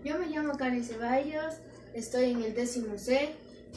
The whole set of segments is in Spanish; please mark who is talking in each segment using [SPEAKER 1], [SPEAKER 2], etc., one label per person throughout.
[SPEAKER 1] Yo me llamo Karen Ceballos, estoy en el 10º C,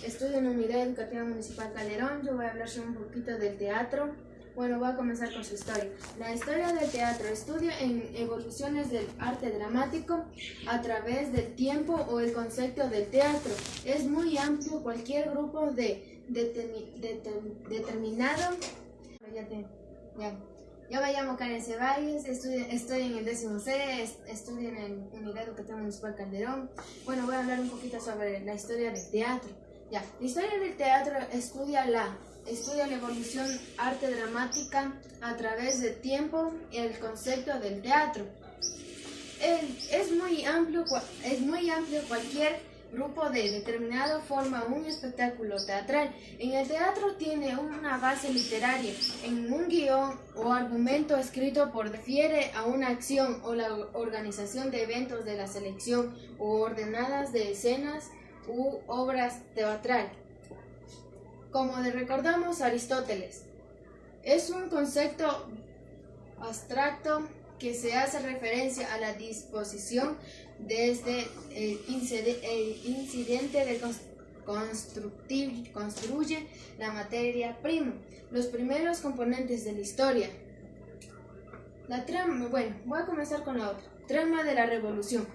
[SPEAKER 1] estudio en la Unidad Educativa Municipal Calderón. Yo voy a hablar un poquito del teatro. Bueno, voy a comenzar con su historia. La historia del teatro estudia en evoluciones del arte dramático a través del tiempo o el concepto del teatro. Es muy amplio, cualquier grupo determinado. Yo me llamo Karen Ceballos, estoy en el 10º C, estudio en la Unidad Educativa Municipal Calderón. Bueno, voy a hablar un poquito sobre la historia del teatro. La historia del teatro estudia la evolución arte dramática a través del tiempo y el concepto del teatro. Es muy amplio, cualquier grupo determinado forma un espectáculo teatral. En el teatro tiene una base literaria, en un guión o argumento escrito refiere a una acción o la organización de eventos de la selección o ordenadas de escenas u obras teatrales. Como recordamos Aristóteles, es un concepto abstracto que se hace referencia a la disposición desde el incidente de construye la materia prima, los primeros componentes de la historia. La trama, voy a comenzar con la otra. Trama de la revolución.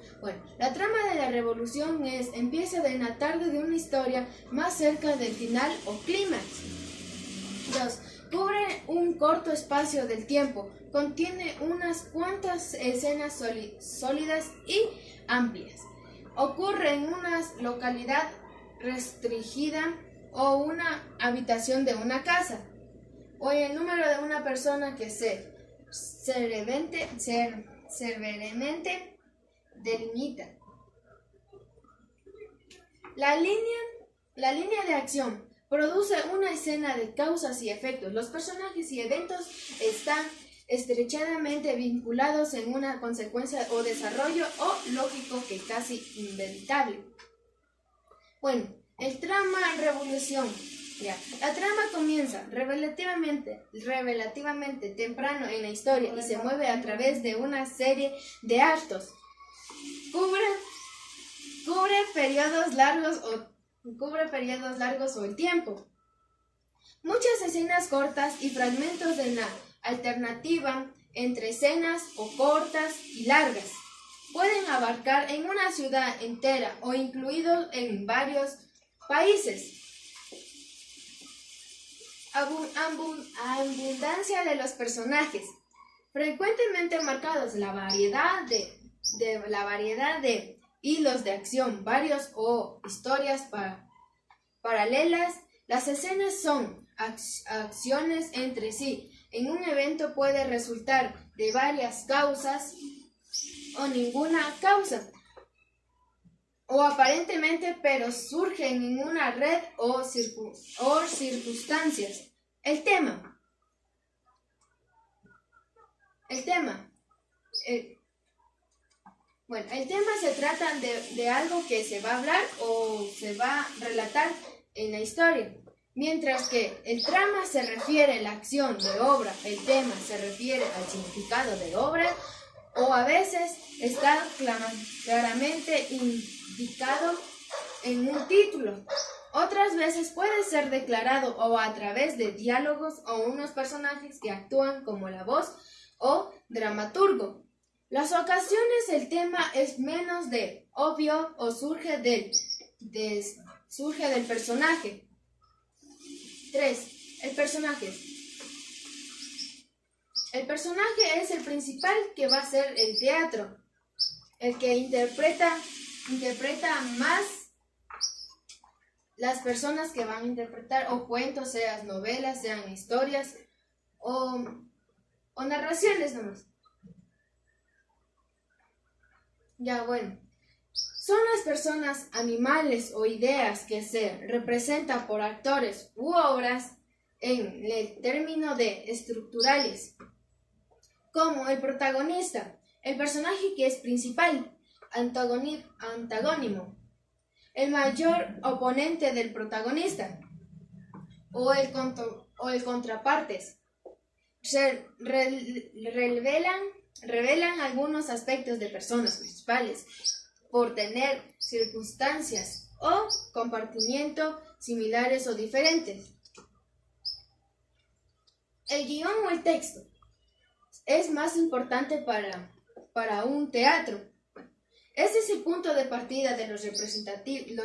[SPEAKER 1] La trama de la revolución empieza en la tarde de una historia más cerca del final o clímax. 2. Cubre un corto espacio del tiempo, contiene unas cuantas escenas sólidas y amplias. Ocurre en una localidad restringida o una habitación de una casa, o en el número de una persona que severamente delimita. La línea de acción produce una escena de causas y efectos. Los personajes y eventos están estrechamente vinculados en una consecuencia o desarrollo o lógico que casi inevitable. El trama revolución. La trama comienza relativamente temprano en la historia y se mueve a través de una serie de actos. Cubre periodos largos o el tiempo. Muchas escenas cortas y fragmentos de la alternativa entre escenas o cortas y largas. Pueden abarcar en una ciudad entera o incluidos en varios países. Abundancia de los personajes. Frecuentemente marcados la variedad de hilos de acción, varios o historias paralelas. Las escenas son acciones entre sí. En un evento puede resultar de varias causas o ninguna causa, o aparentemente, pero surgen en una red o circunstancias. El tema se trata de algo que se va a hablar o se va a relatar en la historia. Mientras que el trama se refiere a la acción de obra, el tema se refiere al significado de obra, o a veces está claramente indicado en un título. Otras veces puede ser declarado o a través de diálogos o unos personajes que actúan como la voz o dramaturgo. Las ocasiones el tema es menos obvio o surge del personaje. 3. El personaje. El personaje es el principal que va a ser el teatro, el que interpreta más las personas que van a interpretar, o cuentos, sean novelas, sean historias o narraciones nomás. Son las personas, animales o ideas que se representan por actores u obras en el término de estructurales, como el protagonista, el personaje que es principal, antagónimo, el mayor oponente del protagonista, o el contrapartes. Se revelan algunos aspectos de personas principales por tener circunstancias o compartimiento similares o diferentes. El guión o el texto es más importante para un teatro. Ese es el punto de partida de los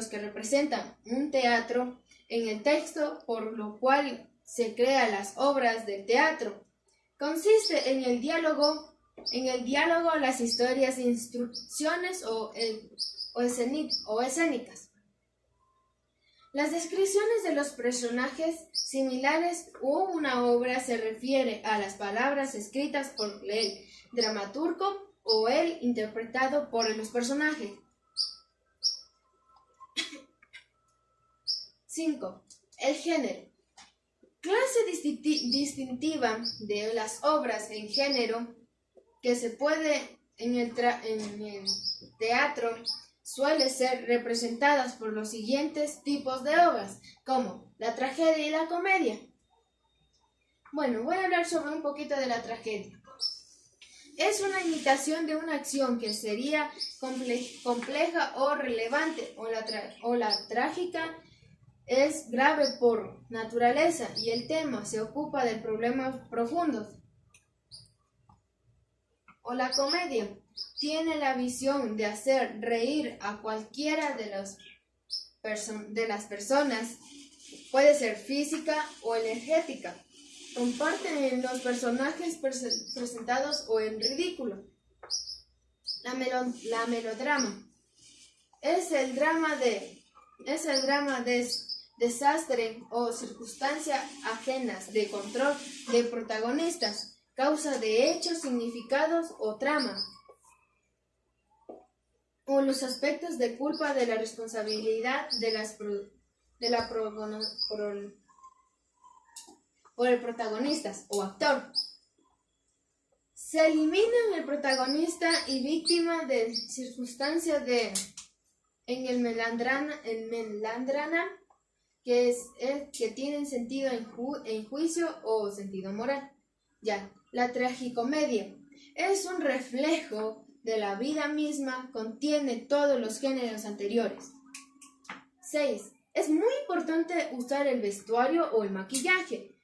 [SPEAKER 1] que representan un teatro en el texto, por lo cual se crean las obras del teatro. Consiste en el diálogo, las historias, instrucciones o escénicas. Las descripciones de los personajes similares o una obra se refiere a las palabras escritas por el dramaturgo o el interpretado por los personajes. 5. El género. Clase distintiva de las obras en género que se puede en el teatro suele ser representadas por los siguientes tipos de obras, como la tragedia y la comedia. Bueno, voy a hablar sobre un poquito de la tragedia. Es una imitación de una acción que sería compleja o relevante, o la trágica es grave por naturaleza y el tema se ocupa de problemas profundos. O la comedia tiene la visión de hacer reír a cualquiera de las personas, puede ser física o energética. Comparten en los personajes presentados o en ridículo. La melodrama es el drama de desastre o circunstancias ajenas de control de protagonistas, causa de hechos, significados o trama, o los aspectos de culpa de la responsabilidad por el protagonista o actor. Se eliminan el protagonista y víctima de circunstancias en el melodrama que tienen sentido en juicio o sentido moral. Ya, la tragicomedia es un reflejo de la vida misma, contiene todos los géneros anteriores. 6. Es muy importante usar el vestuario o el maquillaje.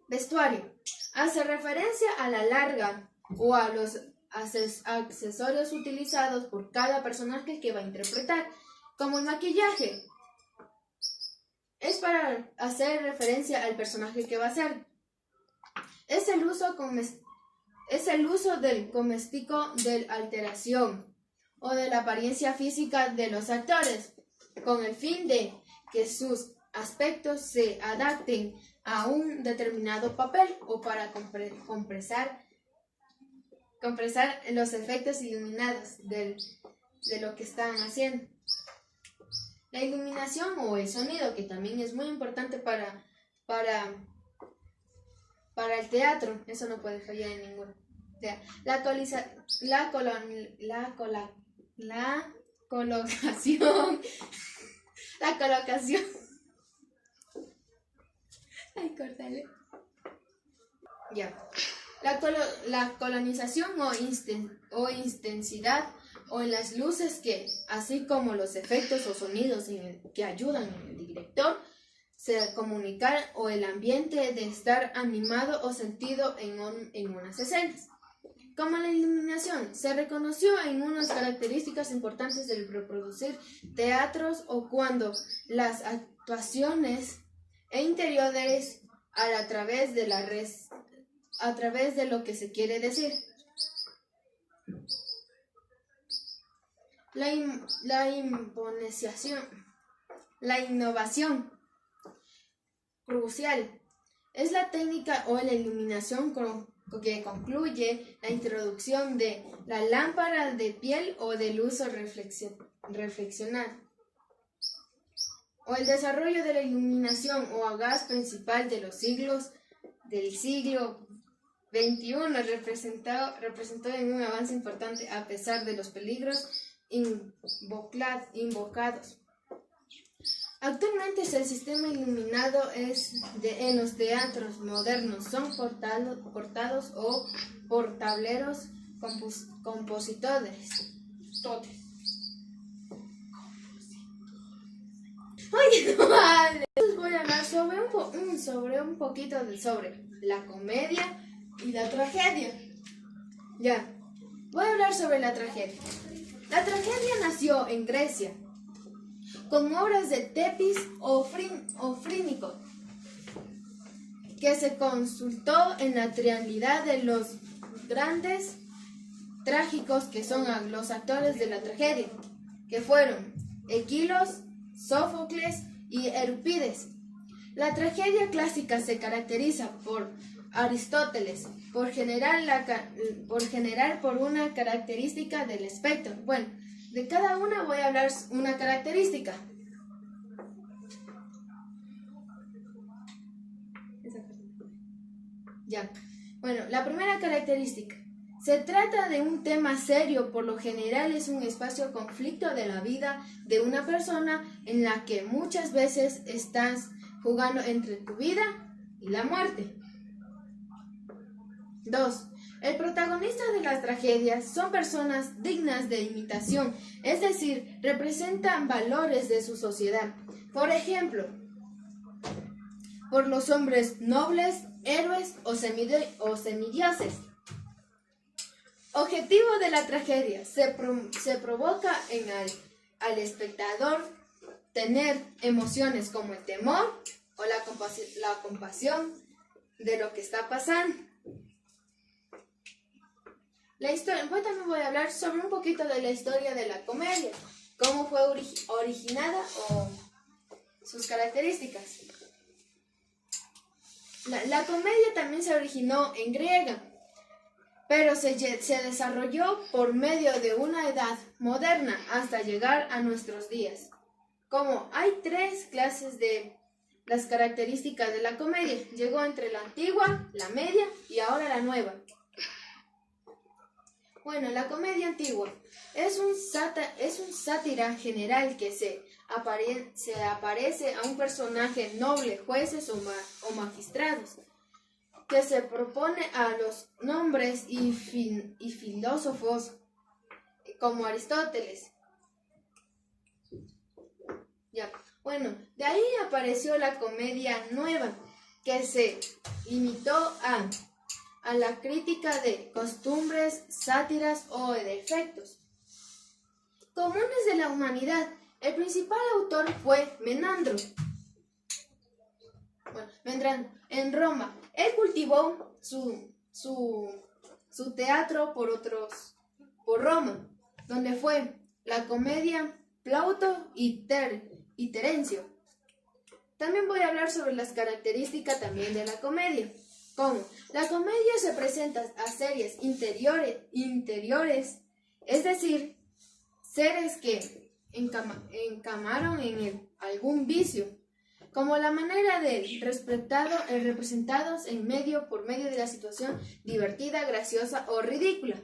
[SPEAKER 1] Vestuario. Hace referencia a la larga o a los accesorios utilizados por cada personaje que va a interpretar, como el maquillaje. Es para hacer referencia al personaje que va a ser. Es el uso del cosmético de alteración o de la apariencia física de los actores, con el fin de que sus aspectos se adapten a un determinado papel o para compresar los efectos iluminados de lo que están haciendo. La iluminación o el sonido, que también es muy importante para el teatro, eso no puede fallar en ninguno. O sea, la colocación. Ay, córtale. Ya. La colonización o intensidad o en las luces que, así como los efectos o sonidos que ayudan al director se comunicar o el ambiente de estar animado o sentido en unas escenas. Como la iluminación, se reconoció en unas características importantes del reproducir teatros o cuando las actuaciones e interiores a través de lo que se quiere decir. La innovación crucial es la técnica o la iluminación que concluye la introducción de la lámpara de piel o del uso reflexional, o el desarrollo de la iluminación o a gas principal del siglo XXI representó en un avance importante a pesar de los peligros invocados. Actualmente el sistema iluminado en los teatros modernos son portados o por tableros compositores Aristóteles. Oye, no vale. Entonces voy a hablar sobre un poquito sobre la comedia y la tragedia. Ya, voy a hablar sobre la tragedia. La tragedia nació en Grecia, con obras de Tepis o Frínico, que se consultó en la trianalidad de los grandes trágicos que son los actores de la tragedia, que fueron Esquilos, Sófocles y Eurípides. La tragedia clásica se caracteriza por Aristóteles, por generar por una característica del espectro. Bueno, de cada una voy a hablar una característica. Ya. Bueno, la primera característica. Se trata de un tema serio, por lo general es un espacio conflicto de la vida de una persona en la que muchas veces estás jugando entre tu vida y la muerte. 2. El protagonista de las tragedias son personas dignas de imitación, es decir, representan valores de su sociedad. Por ejemplo, por los hombres nobles, héroes o semidioses. Objetivo de la tragedia. Se provoca al espectador tener emociones como el temor o la compasión de lo que está pasando. La historia, también voy a hablar sobre un poquito de la historia de la comedia, cómo fue originada o sus características. La comedia también se originó en griega, pero se desarrolló por medio de una edad moderna hasta llegar a nuestros días. Como hay 3 clases de las características de la comedia, llegó entre la antigua, la media y ahora la nueva. Bueno, la comedia antigua es un sátira general que se aparece a un personaje noble, jueces o magistrados, que se propone a los nombres y filósofos como Aristóteles. Ya. Bueno, de ahí apareció la comedia nueva, que se limitó a la crítica de costumbres, sátiras o defectos comunes de la humanidad. El principal autor fue Menandro. Bueno, en Roma. Él cultivó su teatro por Roma, donde fue la comedia Plauto y Terencio. También voy a hablar sobre las características también de la comedia. Como la comedia se presenta a seres interiores, es decir, seres que encamaron en algún vicio, como la manera de representados por medio de la situación divertida, graciosa o ridícula.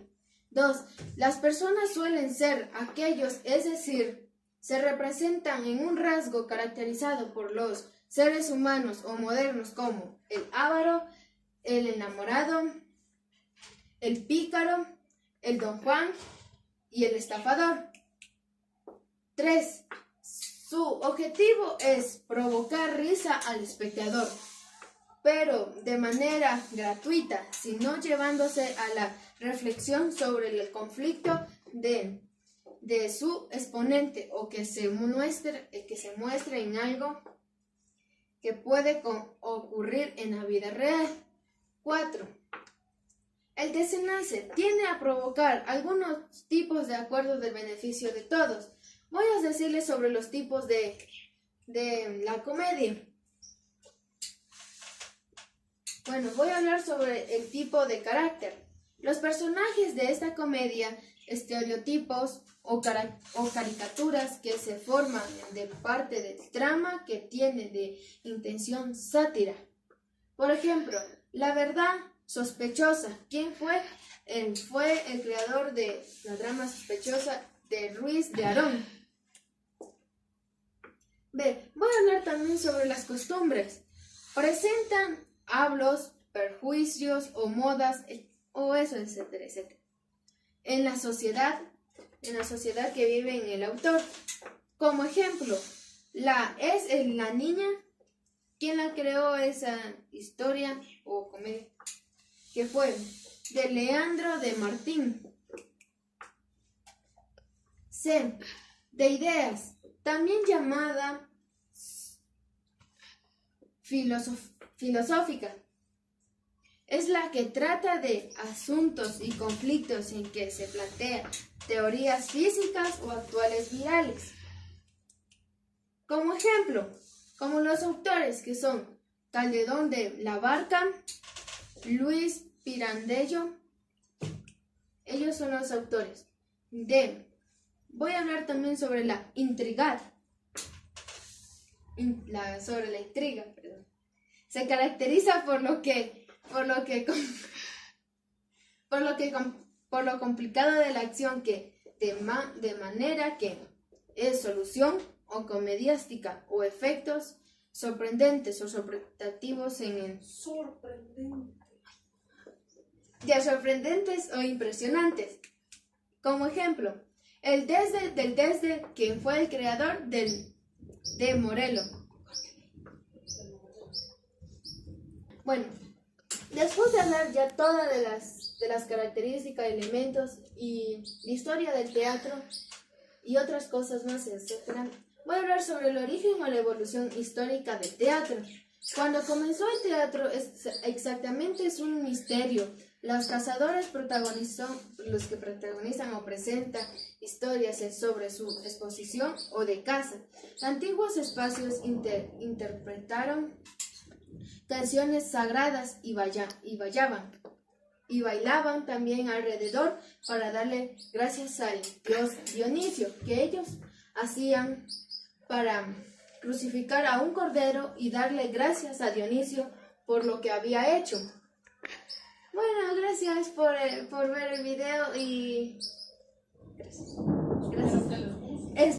[SPEAKER 1] 2. Las personas suelen ser aquellos, es decir, se representan en un rasgo caracterizado por los seres humanos o modernos como el avaro, el enamorado, el pícaro, el don Juan y el estafador. 3. Su objetivo es provocar risa al espectador, pero de manera gratuita, sino llevándose a la reflexión sobre el conflicto de su exponente o que se muestre en algo que puede ocurrir en la vida real. 4. El desenlace tiende a provocar algunos tipos de acuerdo del beneficio de todos. Voy a decirles sobre los tipos de la comedia. Bueno, voy a hablar sobre el tipo de carácter. Los personajes de esta comedia, estereotipos o caricaturas que se forman de parte del trama que tiene de intención sátira. Por ejemplo, la verdad sospechosa. ¿Quién fue? Fue el creador de la trama sospechosa de Ruiz de Arón. B. Voy a hablar también sobre las costumbres. Presentan hablos, perjuicios o modas, o eso, etcétera, etcétera. En la sociedad, en la sociedad que vive en el autor. Como ejemplo, la niña quien la creó esa historia o comedia, que fue de Leandro de Martín. C. De ideas, también llamada filosófica. Es la que trata de asuntos y conflictos en que se plantean teorías físicas o actuales virales. Como ejemplo, como los autores que son Calderón de la Barca, Luis Pirandello, ellos son los autores. D. Voy a hablar también sobre la intriga. Se caracteriza por lo complicado de la acción de manera que es solución o comediástica o efectos sorprendentes o sorprendentes o impresionantes. Como ejemplo, el Desde, quien fue el creador de Morelo. Bueno, después de hablar ya todas de las características, elementos y historia del teatro y otras cosas más, etc., voy a hablar sobre el origen o la evolución histórica del teatro. Cuando comenzó el teatro exactamente es un misterio. Los cazadores los que protagonizan o presentan historias sobre su exposición o de caza. Antiguos espacios interpretaron canciones sagradas y bailaban también alrededor para darle gracias al dios Dionisio, que ellos hacían para crucificar a un cordero y darle gracias a Dionisio por lo que había hecho. Bueno, gracias por ver el video y gracias.